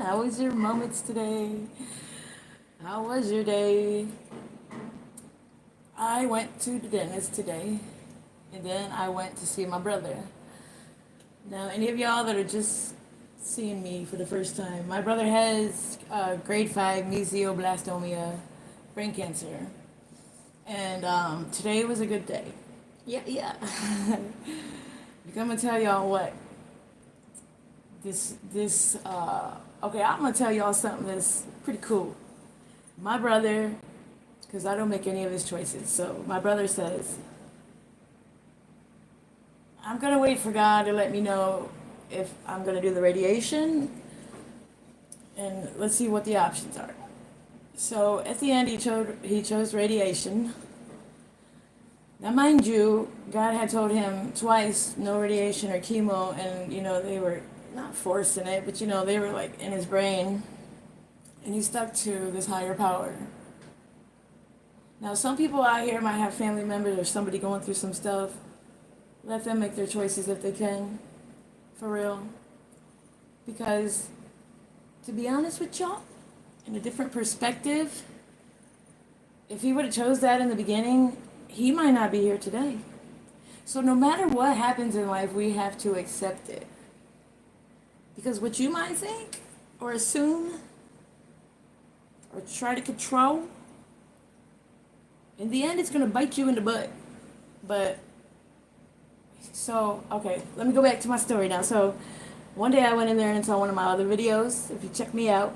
How was your moments today? How was your day? I went to the dentist today, and then I went to see my brother. Now, any of y'all that are just seeing me for the first time, my brother has grade 5 mesoblastoma, brain cancer, and today was a good day. Yeah, yeah. I'm gonna tell y'all what okay, I'm gonna tell y'all something that's pretty cool. My brother, because I don't make any of his choices, so my brother says, I'm gonna wait for God to let me know if I'm gonna do the radiation, and let's see what the options are. So at the end, he chose radiation. Now, mind you, God had told him twice no radiation or chemo, and they were not forcing it, but they were like in his brain, and he stuck to this higher power. Now, some people out here might have family members or somebody going through some stuff. Let them make their choices if they can, for real. Because, to be honest with y'all, in a different perspective, if he would have chose that in the beginning, he might not be here today. So no matter what happens in life, we have to accept it. Because what you might think, or assume, or try to control, in the end, it's going to bite you in the butt. But, so, okay, let me go back to my story now. So, one day I went in there and saw one of my other videos. If you check me out,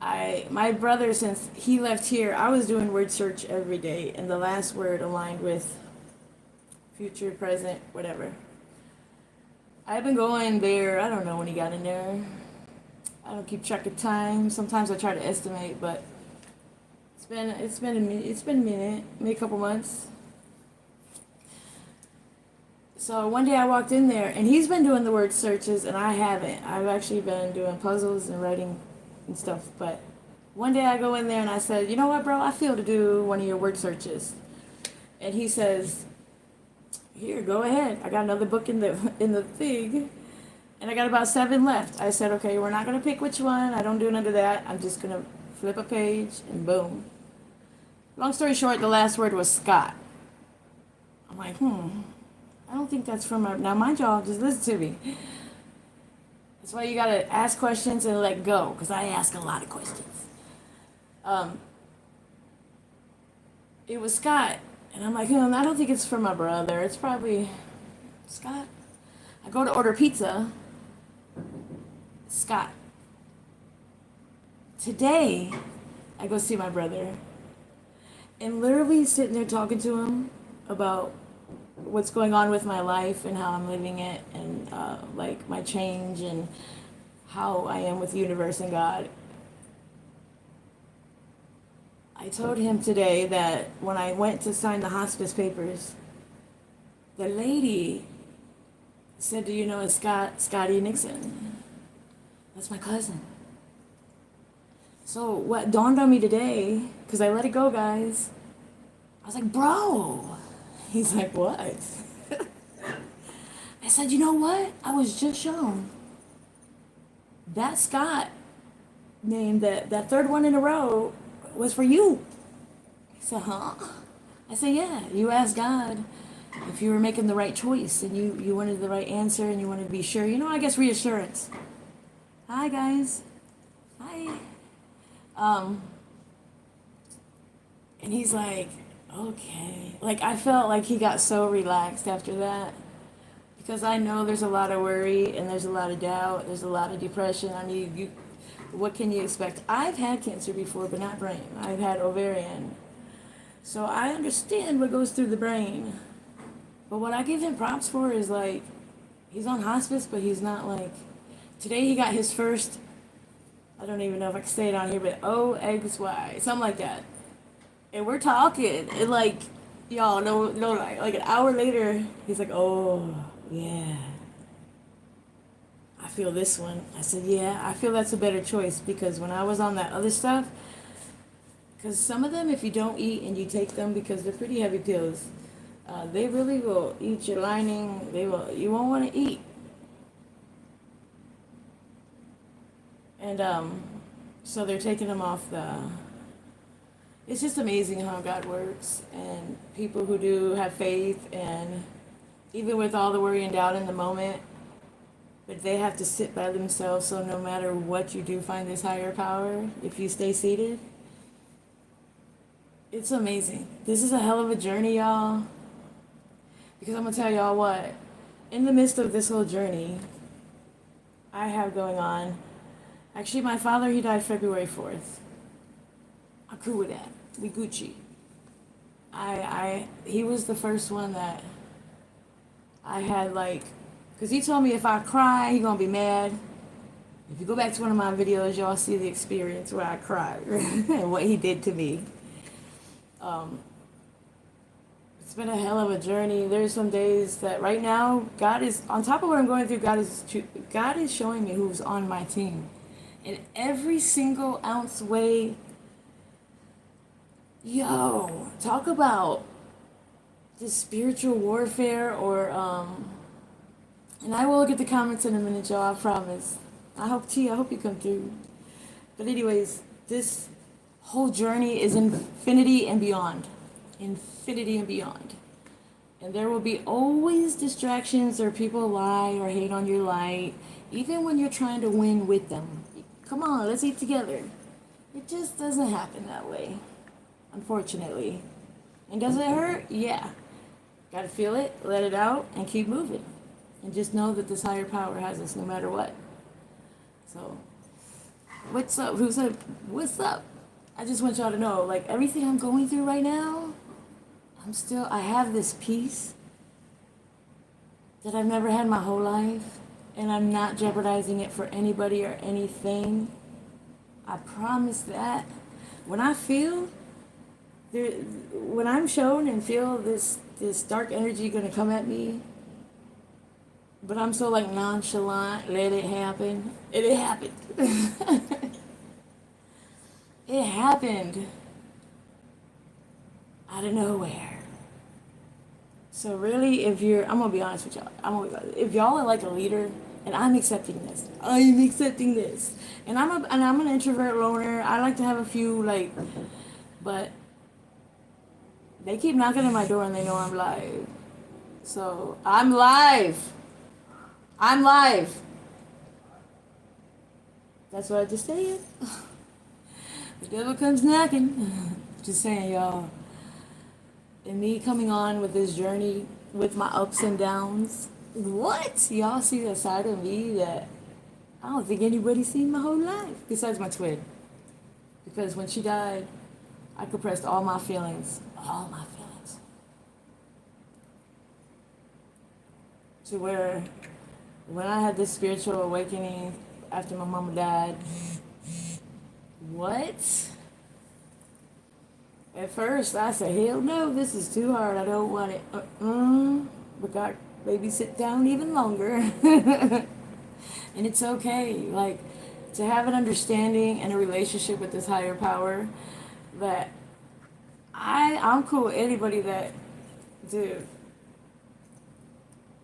my brother, since he left here, I was doing word search every day, and the last word aligned with future, present, whatever. I've been going there, I don't know when he got in there. I don't keep track of time. Sometimes I try to estimate, but it's been a minute, maybe a couple months. So one day I walked in there, and he's been doing the word searches, and I haven't. I've actually been doing puzzles and writing and stuff. But one day I go in there and I said, you know what, bro? I feel to do one of your word searches. And he says, here, go ahead. I got another book in the thing, and I got about 7 left. I said, okay, we're not gonna pick which one. I don't do none of that. I'm just gonna flip a page and boom. Long story short, the last word was Scott. I'm like, I don't think that's from now mind y'all, just listen to me. That's why you gotta ask questions and let go, because I ask a lot of questions. It was Scott, and I'm like, I don't think it's from my brother. It's probably Scott. I go to order pizza. Scott. Today, I go see my brother, and literally sitting there talking to him about what's going on with my life and how I'm living it, and like my change and how I am with the universe and God. I told him today that when I went to sign the hospice papers, the lady said, do you know it's Scotty Nixon? That's my cousin. So what dawned on me today, because I let it go, guys, I was like, bro. He's like, what? I said, you know what? I was just shown that Scott name, that third one in a row, was for you. He said, huh? I said, yeah. You asked God if you were making the right choice, and you wanted the right answer, and you wanted to be sure. I guess reassurance. Hi, guys. Hi. And he's like, okay. Like, I felt like he got so relaxed after that, because I know there's a lot of worry, and there's a lot of doubt, there's a lot of depression. I mean, what can you expect? I've had cancer before, but not brain. I've had ovarian. So I understand what goes through the brain. But what I give him props for is, like, he's on hospice, but he's not, like, today he got his first, I don't even know if I can say it on here, but OXY, something like that. And we're talking, and like, y'all, no, like an hour later, he's like, oh, yeah, I feel this one. I said, yeah, I feel that's a better choice, because when I was on that other stuff, because some of them, if you don't eat and you take them, because they're pretty heavy pills, they really will eat your lining. You won't want to eat. And so they're taking him off the. It's just amazing how God works, and people who do have faith, and even with all the worry and doubt in the moment, but they have to sit by themselves. So no matter what you do, find this higher power. If you stay seated, it's amazing. This is a hell of a journey, y'all. Because I'm gonna tell y'all what, in the midst of this whole journey I have going on, actually my father, he died February 4th. I'm cool with that. We Gucci. He was the first one that I had like, cause he told me if I cry, he gonna be mad. If you go back to one of my videos, y'all see the experience where I cried and what he did to me. Um, it's been a hell of a journey. There's some days that right now, God is on top of what I'm going through. God is showing me who's on my team, in every single ounce way. Yo, talk about this spiritual warfare, or and I will look at the comments in a minute, y'all. I promise. I hope you come through. But anyways, this whole journey is infinity and beyond. Infinity and beyond. And there will be always distractions, or people lie or hate on your light, even when you're trying to win with them. Come on, let's eat together. It just doesn't happen that way, unfortunately. And does it hurt? Yeah. Gotta feel it, let it out, and keep moving. And just know that this higher power has us no matter what. So, what's up? Who said, what's up? I just want y'all to know, like, everything I'm going through right now, I have this peace that I've never had my whole life, and I'm not jeopardizing it for anybody or anything. I promise that. When I feel, when I'm shown and feel this dark energy gonna come at me, but I'm so like nonchalant, let it happen. It happened. It happened out of nowhere. So really, I'm gonna be honest with y'all. If y'all are like a leader, and I'm accepting this, and I'm an introvert loner. I like to have a few like, but they keep knocking at my door and they know I'm live. So I'm live. I'm live. That's what I just said. The devil comes knocking. Just saying, y'all. And me coming on with this journey with my ups and downs. What? Y'all see the side of me that I don't think anybody's seen my whole life. Besides my twin. Because when she died, I compressed all my feelings. All my feelings. To where when I had this spiritual awakening after my mama died, what? At first, I said, hell no, this is too hard. I don't want it. But God, baby, sit down even longer. And it's okay. Like, to have an understanding and a relationship with this higher power that I'm cool with anybody that, dude,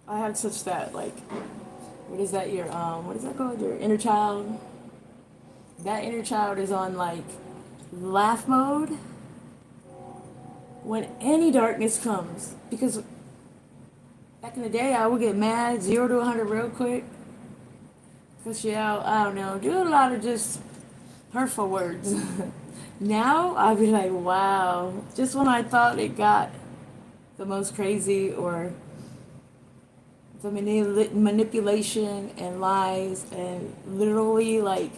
I have such that, like, what is that, what is that called? Your inner child. That inner child is on, like, laugh mode when any darkness comes. Because back in the day, I would get mad, 0 to 100 real quick. Push you out, I don't know, do a lot of just hurtful words. Now, I'll be like, wow. Just when I thought it got the most crazy, or the manipulation and lies, and literally, like,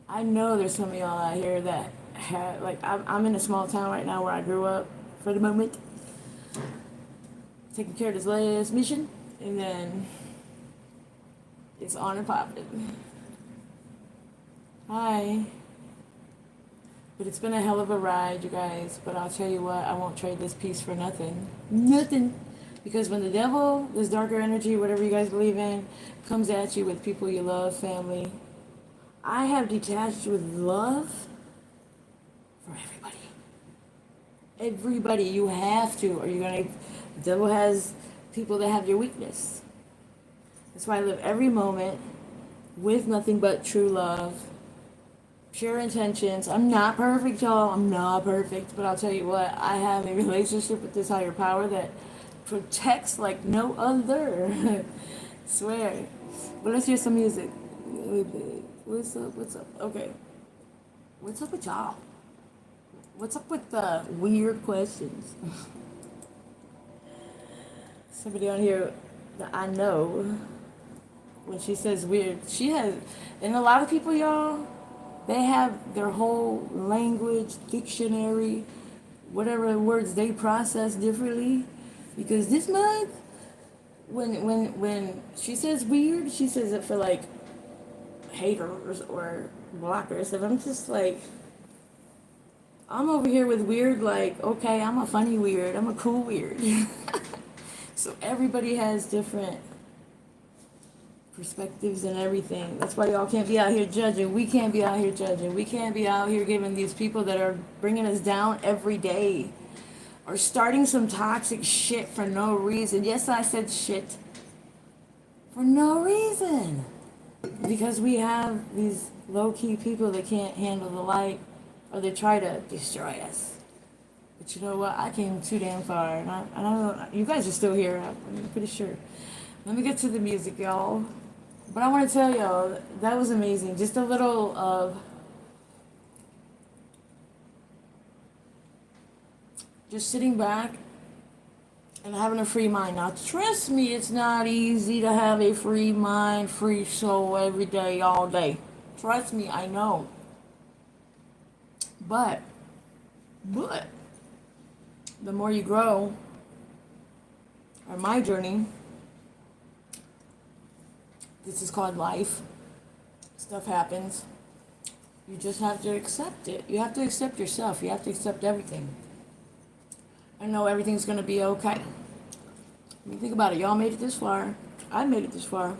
I know there's some of y'all out here that have, like, I'm in a small town right now where I grew up for the moment, taking care of this last mission, and then it's on and popping. Hi. But it's been a hell of a ride, you guys. But I'll tell you what, I won't trade this peace for nothing. Nothing. Because when the devil, this darker energy, whatever you guys believe in, comes at you with people you love, family, I have detached with love for everybody. Everybody, you have to, or you're gonna, the devil has people that have your weakness. That's why I live every moment with nothing but true love, pure intentions. I'm not perfect, y'all. I'm not perfect, but I'll tell you what, I have a relationship with this higher power that protects like no other. Swear. But let's hear some music. What's up? What's up? Okay. What's up with y'all? What's up with the weird questions? Somebody on here that I know, when she says weird, she has, and a lot of people, y'all, they have their whole language, dictionary, whatever words they process differently. Because this month, when she says weird, she says it for like haters or blockers. And I'm just like, I'm over here with weird, like, okay, I'm a funny weird, I'm a cool weird. So everybody has different perspectives and everything. That's why y'all can't be out here judging. We can't be out here judging. We can't be out here giving these people that are bringing us down every day or starting some toxic shit for no reason. Yes, I said shit. For no reason. Because we have these low-key people that can't handle the light, or they try to destroy us. But you know what? I came too damn far, and I don't know. You guys are still here. I'm pretty sure. Let me get to the music, y'all. But I want to tell y'all that was amazing. Just a little of just sitting back and having a free mind. Now, trust me, it's not easy to have a free mind, free soul every day, all day. Trust me, I know. But the more you grow, or my journey, this is called life. Stuff happens. You just have to accept it. You have to accept yourself. You have to accept everything. I know everything's going to be okay. I mean, think about it. Y'all made it this far. I made it this far.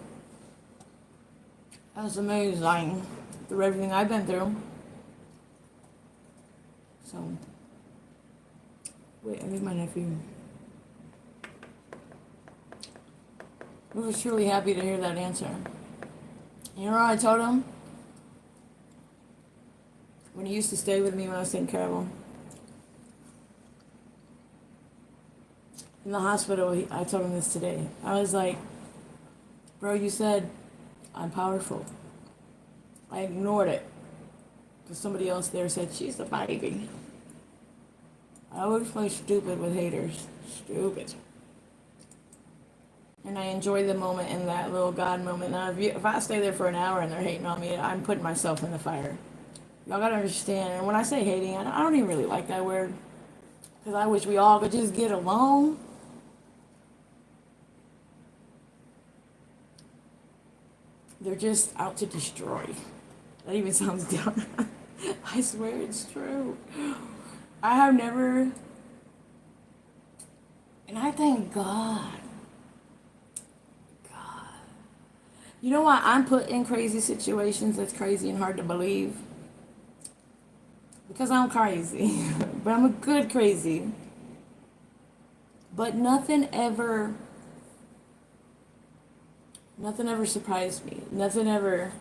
That's amazing. Through everything I've been through. So, wait, I need my nephew. I was truly happy to hear that answer. You know what I told him? When he used to stay with me when I was taking care of him. In the hospital, I told him this today. I was like, bro, you said I'm powerful. I ignored it. Because somebody else there said, she's a baby. I always play stupid with haters. Stupid. And I enjoy the moment in that little God moment. Now, if I stay there for an hour and they're hating on me, I'm putting myself in the fire. Y'all gotta understand. And when I say hating, I don't even really like that word. Because I wish we all could just get along. They're just out to destroy. That even sounds dumb. I swear it's true. I have never, and I thank God. You know why I'm put in crazy situations that's crazy and hard to believe? Because I'm crazy. But I'm a good crazy. But nothing ever surprised me. Nothing ever.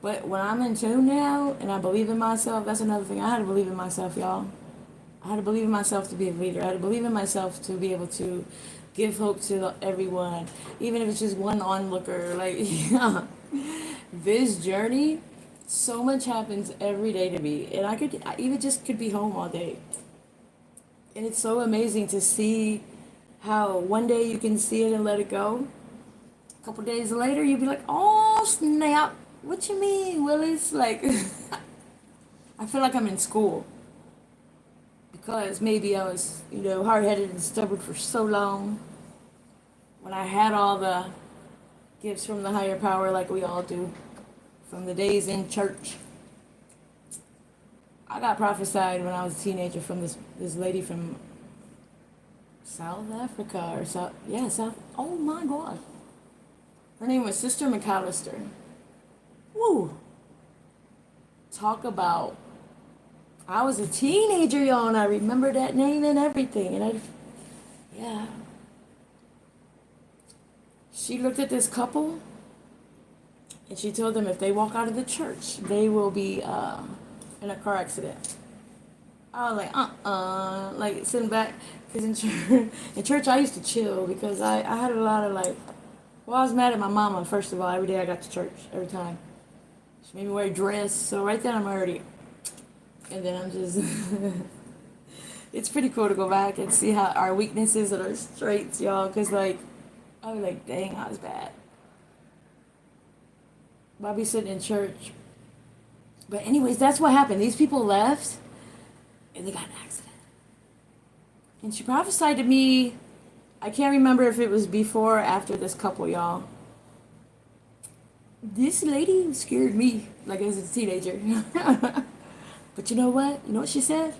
But when I'm in tune now and I believe in myself, that's another thing. I had to believe in myself, y'all. I had to believe in myself to be a leader. I had to believe in myself to be able to give hope to everyone, even if it's just one onlooker. Like, yeah, this journey, so much happens every day to me, and I even just could be home all day, and it's so amazing to see how one day you can see it and let it go. A couple days later, you'd be like, "Oh snap! What you mean, Willis?" Like, I feel like I'm in school. Because maybe I was, hard-headed and stubborn for so long. When I had all the gifts from the higher power like we all do. From the days in church. I got prophesied when I was a teenager from this lady from South Africa or South, oh my God. Her name was Sister McAllister. Woo! Talk about, I was a teenager, y'all, and I remember that name and everything. And yeah. She looked at this couple, And she told them if they walk out of the church, they will be in a car accident. I was like, like sitting back, because in church I used to chill because I had a lot of like, well, I was mad at my mama, first of all, every day I got to church, every time. She made me wear a dress, so right then I'm already, and then I'm just, it's pretty cool to go back and see how our weaknesses and our strengths, y'all, because like, I was like, dang, I was bad. But I'll be sitting in church. But anyways, that's what happened. These people left, and they got in an accident. And she prophesied to me, I can't remember if it was before or after this couple, y'all. This lady scared me, like as a teenager. But you know what? You know what she said?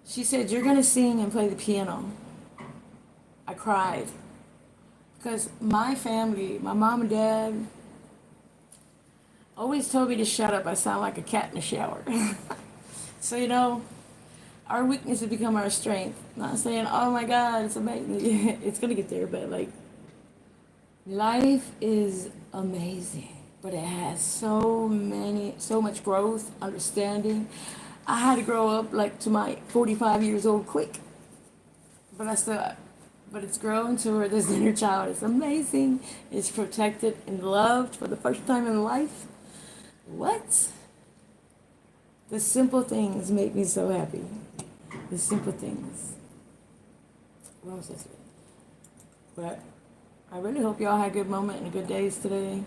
She said, you're going to sing and play the piano. I cried. Because my family, my mom and dad, always told me to shut up. I sound like a cat in the shower. So, you know, our weaknesses become our strength. Not saying, oh my God, it's amazing. It's going to get there, but like, life is amazing. But it has so much growth, understanding. I had to grow up like to my 45 years old quick. But but it's grown to where this inner child is amazing. It's protected and loved for the first time in life. What? The simple things make me so happy. The simple things. What was this? But I really hope y'all had a good moment and good days today.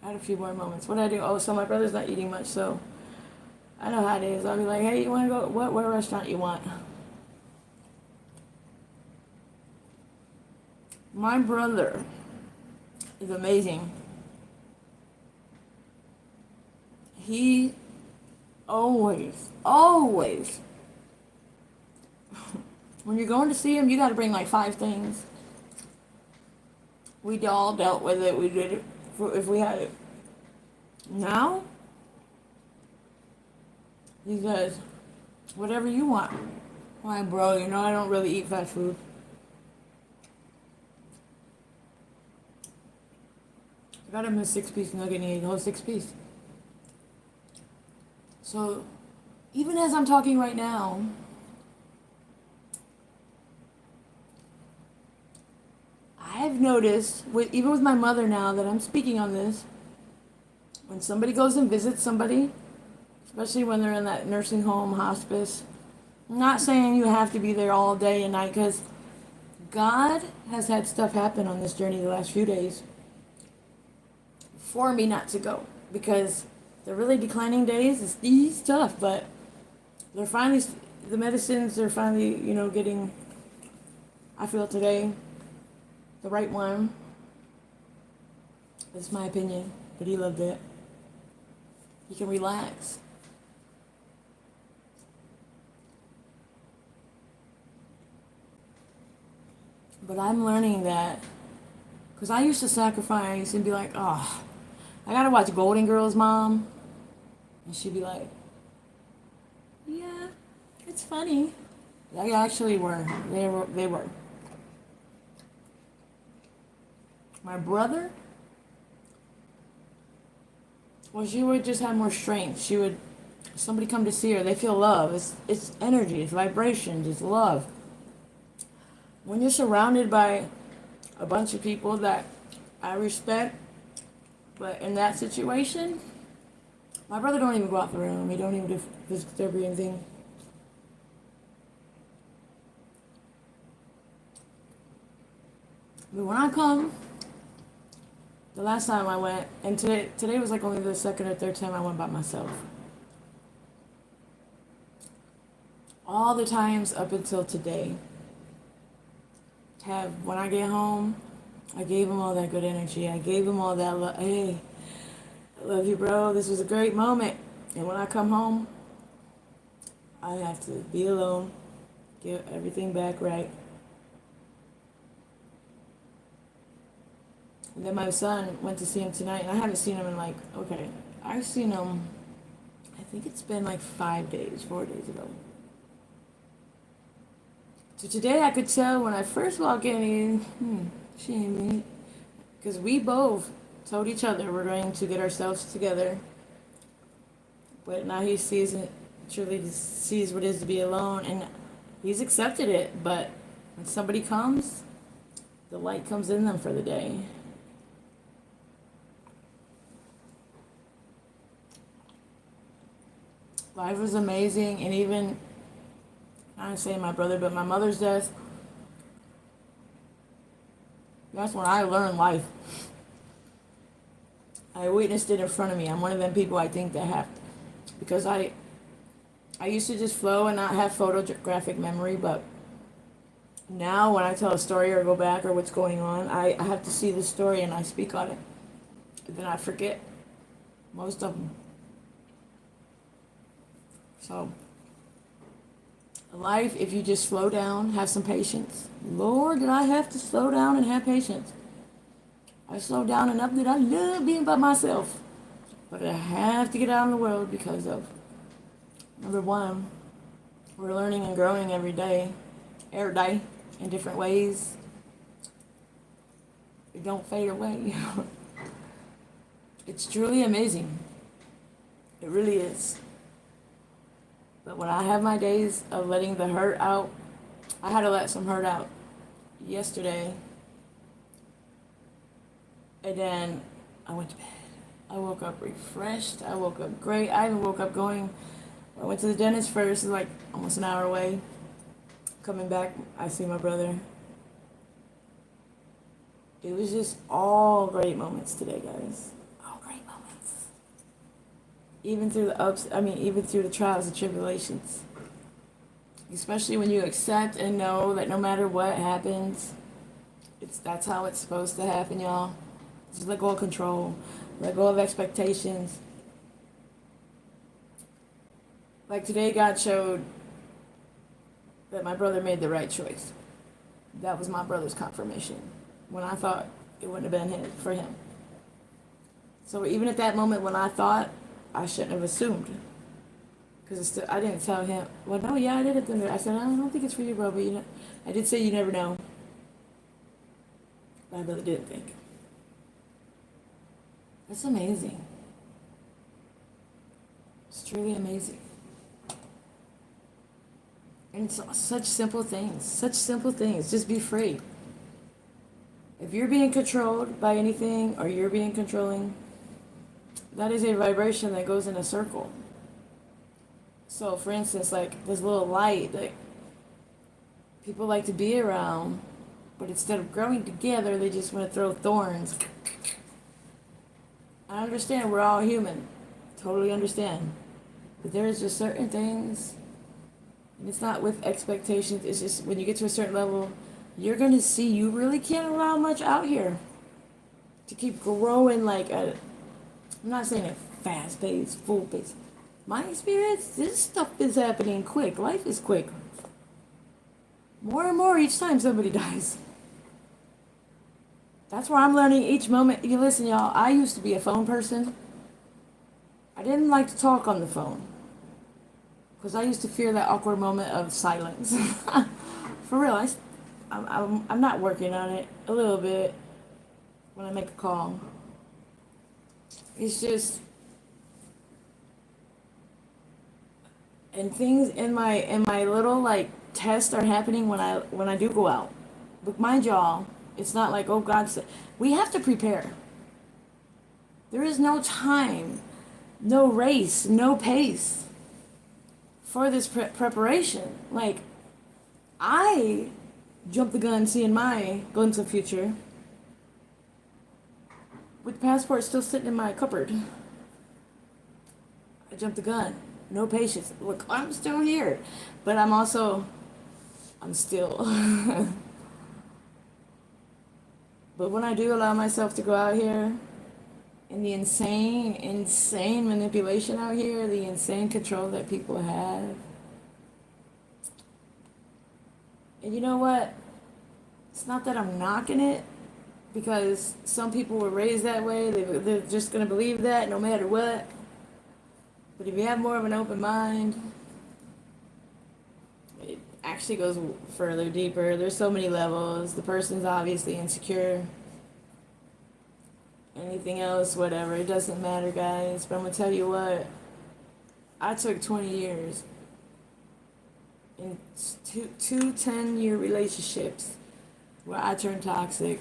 I had a few more moments. What did I do? Oh, so my brother's not eating much, so I know how it is. I'll be like, hey, you want to go? What restaurant you want? My brother is amazing. He always, when you're going to see him, you got to bring like 5 things. We all dealt with it. We did it if we had it. Now, he says, whatever you want. Why, bro, you know I don't really eat fast food. I got him a 6-piece nugget and he ate the whole 6-piece. So, even as I'm talking right now, I've noticed, even with my mother now that I'm speaking on this, when somebody goes and visits somebody, especially when they're in that nursing home, hospice, I'm not saying you have to be there all day and night, because God has had stuff happen on this journey the last few days for me not to go, because the really declining days is tough, but they're finally, the medicines are finally, getting, I feel today, the right one. That's my opinion, but he loved it. He can relax. But I'm learning that, because I used to sacrifice and be like, oh, I gotta watch Golden Girls, Mom. And she'd be like, yeah, it's funny. They actually were. They were. My brother, well, she would just have more strength. Somebody come to see her, they feel love. It's energy, it's vibration, it's love. When you're surrounded by a bunch of people that I respect, but in that situation, my brother don't even go out the room. He don't even do physical therapy or anything. But when I come, the last time I went, and today was like only the second or third time I went by myself. All the times up until today, when I get home, I gave him all that good energy. I gave him all that love. Hey, I love you, bro. This was a great moment. And when I come home, I have to be alone, get everything back right. And then my son went to see him tonight, and I haven't seen him in I've seen him, I think it's been like 4 days ago. So today I could tell when I first walked in, she ain't me. Because we both told each other we're going to get ourselves together. But now he sees it, truly sees what it is to be alone, and he's accepted it. But when somebody comes, the light comes in them for the day. Life was amazing, and even, I'm saying my brother, but my mother's death, that's when I learned life. I witnessed it in front of me. I'm one of them people I think that have, because I used to just flow and not have photographic memory, but now when I tell a story or go back or what's going on, I have to see the story and I speak on it. And then I forget most of them. So, life, if you just slow down, have some patience. Lord, did I have to slow down and have patience? I slow down enough that I love being by myself. But I have to get out in the world because of, number one, we're learning and growing every day, in different ways. We don't fade away. It's truly amazing. It really is. But when I have my days of letting the hurt out, I had to let some hurt out yesterday. And then I went to bed. I woke up refreshed. I woke up great. I even woke up I went to the dentist first, like almost an hour away. Coming back, I see my brother. It was just all great moments today, guys. All great moments. Even through the even through the trials and tribulations. Especially when you accept and know that no matter what happens, that's how it's supposed to happen, y'all. Just let go of control. Let go of expectations. Like today, God showed that my brother made the right choice. That was my brother's confirmation when I thought it wouldn't have been for him. So even at that moment when I thought, I shouldn't have assumed. Because I didn't tell him, well, no, yeah, I did it. I said, I don't think it's for you, bro, but I did say you never know. My brother didn't think. That's amazing. It's truly amazing. And it's such simple things. Such simple things. Just be free. If you're being controlled by anything or you're being controlling, that is a vibration that goes in a circle. So, for instance, like this little light that people like to be around, but instead of growing together, they just want to throw thorns. I understand we're all human. Totally understand. But there's just certain things, and it's not with expectations, it's just when you get to a certain level, you're going to see you really can't allow much out here to keep growing like a, I'm not saying a fast pace, full pace. My experience, this stuff is happening quick. Life is quick. More and more each time somebody dies. That's where I'm learning each moment. You listen, y'all, I used to be a phone person. I didn't like to talk on the phone because I used to fear that awkward moment of silence. For real, I'm not working on it a little bit when I make a call. It's just, and things in my little like tests are happening when I do go out. But mind y'all, it's not like, oh God said, we have to prepare. There is no time, no race, no pace for this preparation. Like, I jumped the gun seeing my glimpse of future with the passport still sitting in my cupboard. I jumped the gun. No patience. Look, I'm still here. But I'm still. But when I do allow myself to go out here, and the insane manipulation out here, the insane control that people have. And you know what? It's not that I'm knocking it, because some people were raised that way. They're just going to believe that no matter what. But if you have more of an open mind, it actually goes further, deeper. There's so many levels. The person's obviously insecure. anything else, whatever. It doesn't matter, guys. But I'm gonna tell you what. I took 20 years in two 10-year relationships where I turned toxic.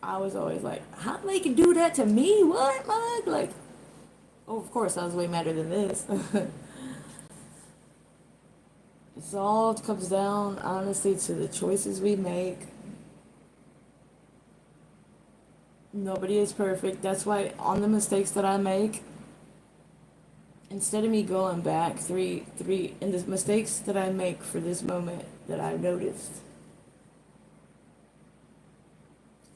I was always like, how they can do that to me? What, Mug? Like, oh, of course, I was way madder than this. It's all comes down, honestly, to the choices we make. Nobody is perfect. That's why on the mistakes that I make, instead of me going back in the mistakes that I make for this moment that I've noticed,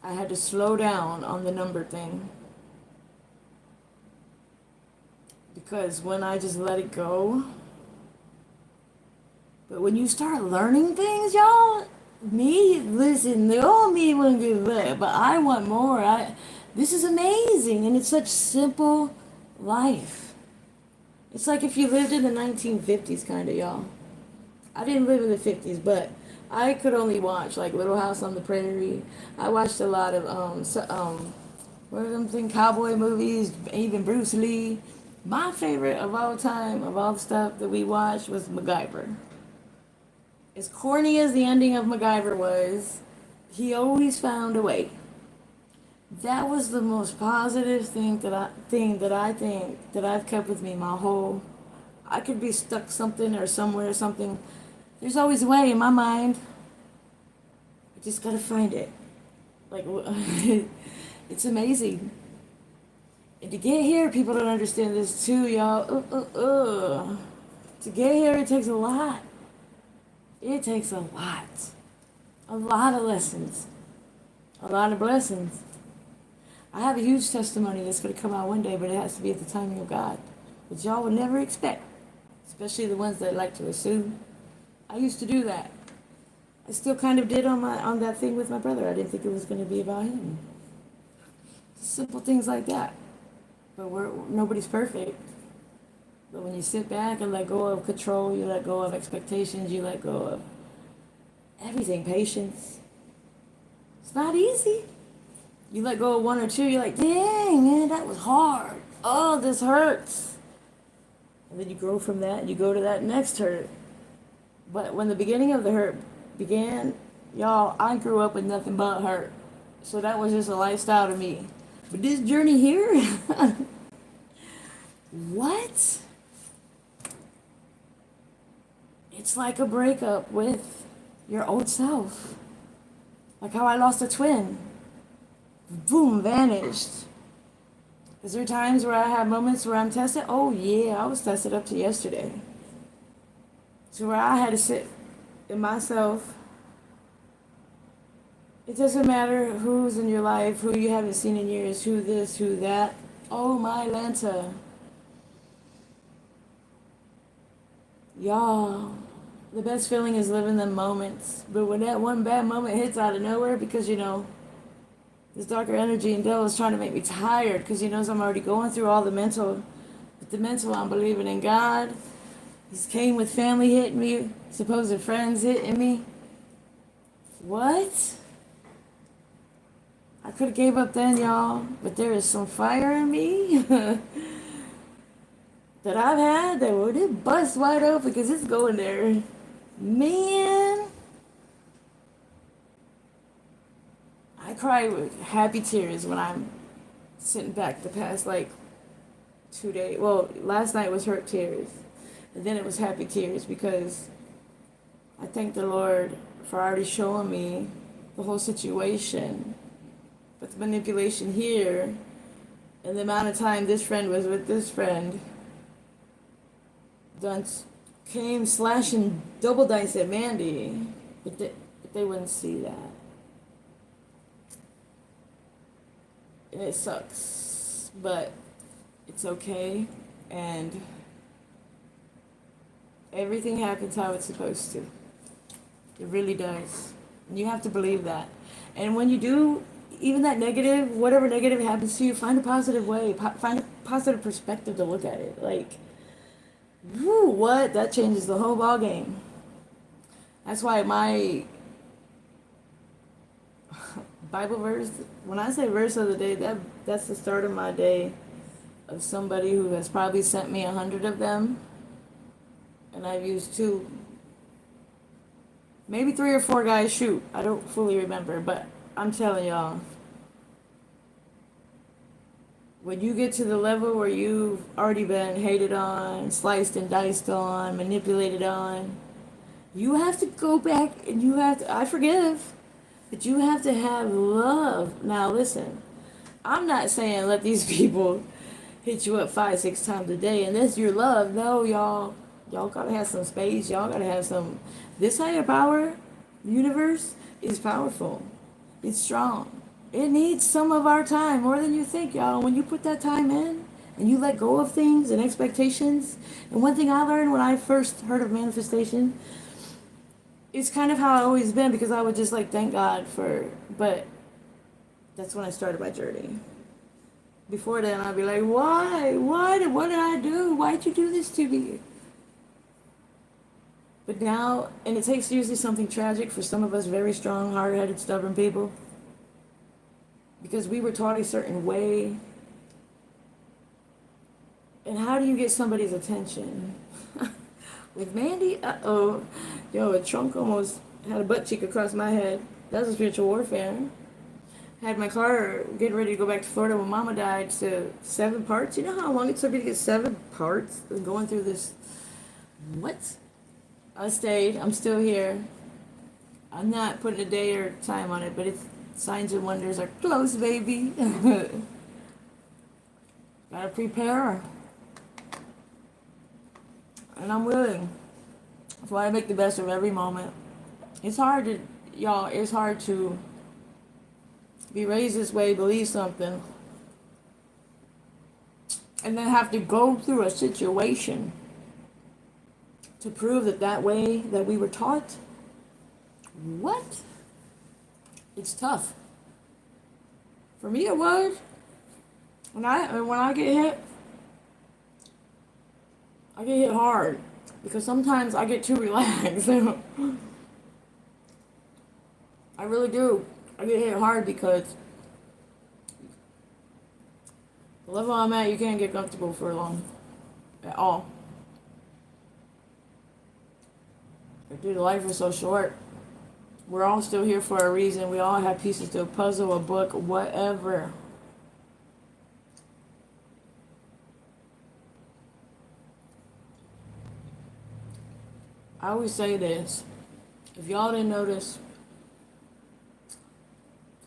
I had to slow down on the number thing. Because when I just let it go, but when you start learning things, y'all, listen, the old me wouldn't give that, but I want more. This is amazing, and it's such simple life. It's like if you lived in the 1950s, kind of, y'all. I didn't live in the 50s, but I could only watch like Little House on the Prairie. I watched a lot of what are them thing cowboy movies, even Bruce Lee. My favorite of all time, of all the stuff that we watched, was MacGyver. As corny as the ending of MacGyver was, he always found a way. That was the most positive thing that I think that I've kept with me my whole. I could be stuck something or somewhere or something. There's always a way in my mind. I just gotta find it. Like it's amazing. And to get here, people don't understand this too, y'all. To get here, it takes a lot. It takes a lot. A lot of lessons. A lot of blessings. I have a huge testimony that's going to come out one day, but it has to be at the timing of God, which y'all would never expect, especially the ones that like to assume. I used to do that. I still kind of did on that thing with my brother. I didn't think it was going to be about him. Simple things like that. But nobody's perfect. But when you sit back and let go of control, you let go of expectations, you let go of everything, patience. It's not easy. You let go of one or two, you're like, dang, man, that was hard. Oh, this hurts. And then you grow from that and you go to that next hurt. But when the beginning of the hurt began, y'all, I grew up with nothing but hurt. So that was just a lifestyle to me. But this journey here, what? It's like a breakup with your old self. Like how I lost a twin. Boom, vanished. Is there times where I have moments where I'm tested? Oh yeah, I was tested up to yesterday. To where I had to sit in myself. It doesn't matter who's in your life, who you haven't seen in years, who this, who that. Oh my Lanta. Y'all, the best feeling is living the moments. But when that one bad moment hits out of nowhere, because this darker energy and devil is trying to make me tired, because he knows I'm already going through all the mental. But the mental, I'm believing in God. This came with family hitting me, supposed friends hitting me. What? I could have gave up then, y'all, but there is some fire in me that I've had that would it bust wide open because it's going there. Man, I cry with happy tears when I'm sitting back the past like 2 days. Well, last night was hurt tears, and then it was happy tears because I thank the Lord for already showing me the whole situation. But the manipulation here, and the amount of time this friend was with this friend, done came slashing double dice at Mandy, but they wouldn't see that. And it sucks, but it's okay, and everything happens how it's supposed to. It really does. And you have to believe that. And when you do, even that negative, whatever negative happens to you, find a positive way, find a positive perspective to look at it. Like, whoo, what? That changes the whole ball game. That's why my Bible verse. When I say verse of the day, that's the start of my day, of somebody who has probably sent me 100 of them, and I've used two, maybe three or four guys. Shoot, I don't fully remember, but I'm telling y'all, when you get to the level where you've already been hated on, sliced and diced on, manipulated on, you have to go back and you have to, I forgive, but you have to have love. Now, listen, I'm not saying let these people hit you up 5, 6 times a day and that's your love. No, y'all. Y'all gotta have some space. Y'all gotta have some. This higher power, universe, is powerful. It's strong. It needs some of our time more than you think, y'all. When you put that time in and you let go of things and expectations, and one thing I learned when I first heard of manifestation, it's kind of how I always been because I would just like thank God for, but that's when I started my journey. Before then, I'd be like, why? What did I do? Why'd you do this to me? But now, and it takes usually something tragic for some of us very strong, hard-headed, stubborn people, because we were taught a certain way. And how do you get somebody's attention? With Mandy, uh-oh. Yo, a trunk almost had a butt cheek across my head. That was a spiritual warfare. Had my car getting ready to go back to Florida when Mama died to 7 parts. You know how long it took me to get 7 parts? Going through this. What? I stayed. I'm still here. I'm not putting a day or time on it, but it's signs and wonders are close, baby. Gotta prepare. And I'm willing. That's why I make the best of every moment. It's hard to, y'all, it's hard to be raised this way, believe something, and then have to go through a situation to prove that that way that we were taught. What? It's tough. For me, it was. When I get hit hard because sometimes I get too relaxed. I really do. I get hit hard because the level I'm at, you can't get comfortable for long at all. Dude, life is so short. We're all still here for a reason. We all have pieces to a puzzle, a book, whatever. I always say this. If y'all didn't notice,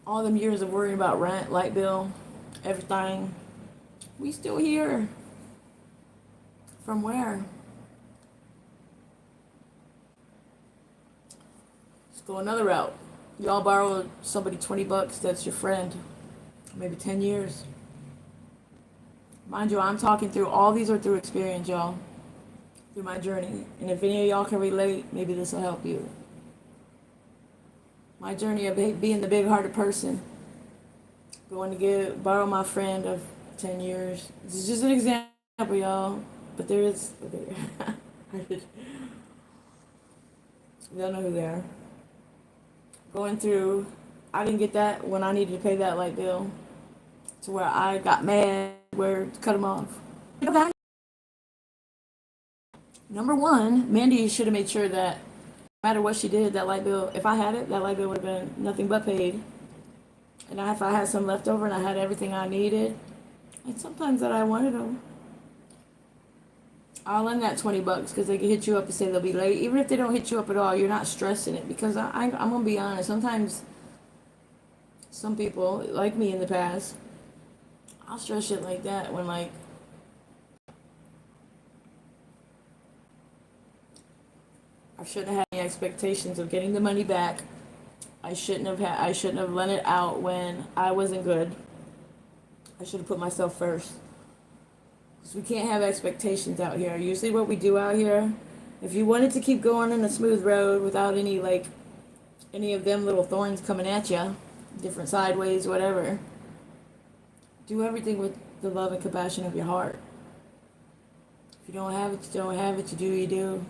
all them years of worrying about rent, light bill, everything, we still here. From where? Let's go another route. Y'all borrow somebody $20, that's your friend. Maybe 10 years. Mind you, I'm talking through, all these are through experience, y'all. Through my journey. And if any of y'all can relate, maybe this will help you. My journey of being the big-hearted person. Going to borrow my friend of 10 years. This is just an example, y'all. But there is, okay. Y'all know who they are. Going through, I didn't get that when I needed to pay that light bill. To where I got mad, where to cut them off. Number one, Mandy should have made sure that no matter what she did, that light bill, if I had it, that light bill would have been nothing but paid. And if I had some left over and I had everything I needed, and sometimes that I wanted them, I'll lend that $20 because they can hit you up and say they'll be late. Even if they don't hit you up at all, you're not stressing it because I'm going to be honest. Sometimes some people, like me in the past, I'll stress shit like that when like, I shouldn't have had any expectations of getting the money back. I shouldn't have lent it out when I wasn't good. I should have put myself first. Because we can't have expectations out here. Usually what we do out here, if you wanted to keep going on a smooth road without any of them little thorns coming at you, different sideways, whatever, do everything with the love and compassion of your heart. If you don't have it, you don't have it. You do, you do.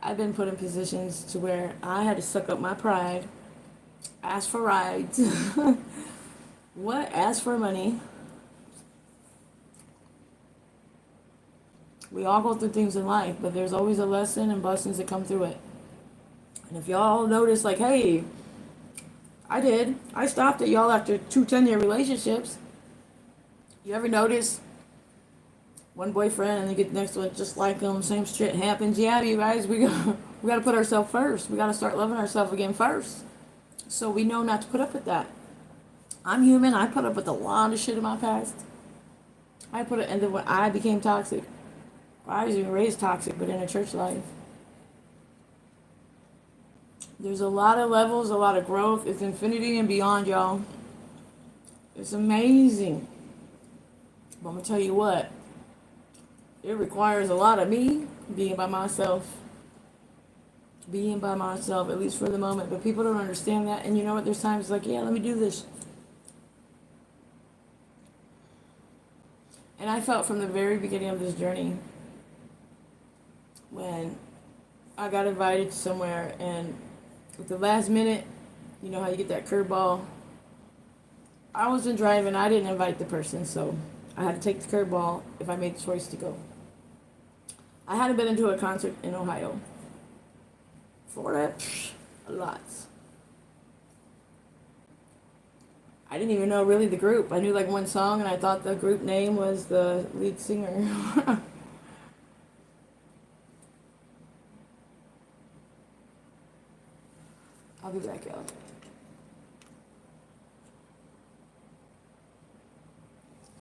I've been put in positions to where I had to suck up my pride Ask for rides. What? Ask for money. We all go through things in life, but there's always a lesson and blessings that come through it. And if y'all notice, like, hey, I did. I stopped at y'all after 2 10-year relationships. You ever notice one boyfriend and they get next to it just like them, same shit happens? Yeah, you guys, we gotta put ourselves first. We gotta start loving ourselves again first. So we know not to put up with that. I'm human. I put up with a lot of shit in my past. And then when I became toxic, I was even raised toxic, but in a church life. There's a lot of levels, a lot of growth. It's infinity and beyond, y'all. It's amazing. But I'm gonna tell you what, it requires a lot of me being by myself. Being by myself, at least for the moment. But people don't understand that. And you know what? There's times like, yeah, let me do this. And I felt from the very beginning of this journey when I got invited somewhere and at the last minute, you know how you get that curveball? I wasn't driving, I didn't invite the person, so I had to take the curveball if I made the choice to go. I hadn't been into a concert in Ohio. For that, lots. I didn't even know really the group. I knew like one song and I thought the group name was the lead singer. I'll be back, y'all.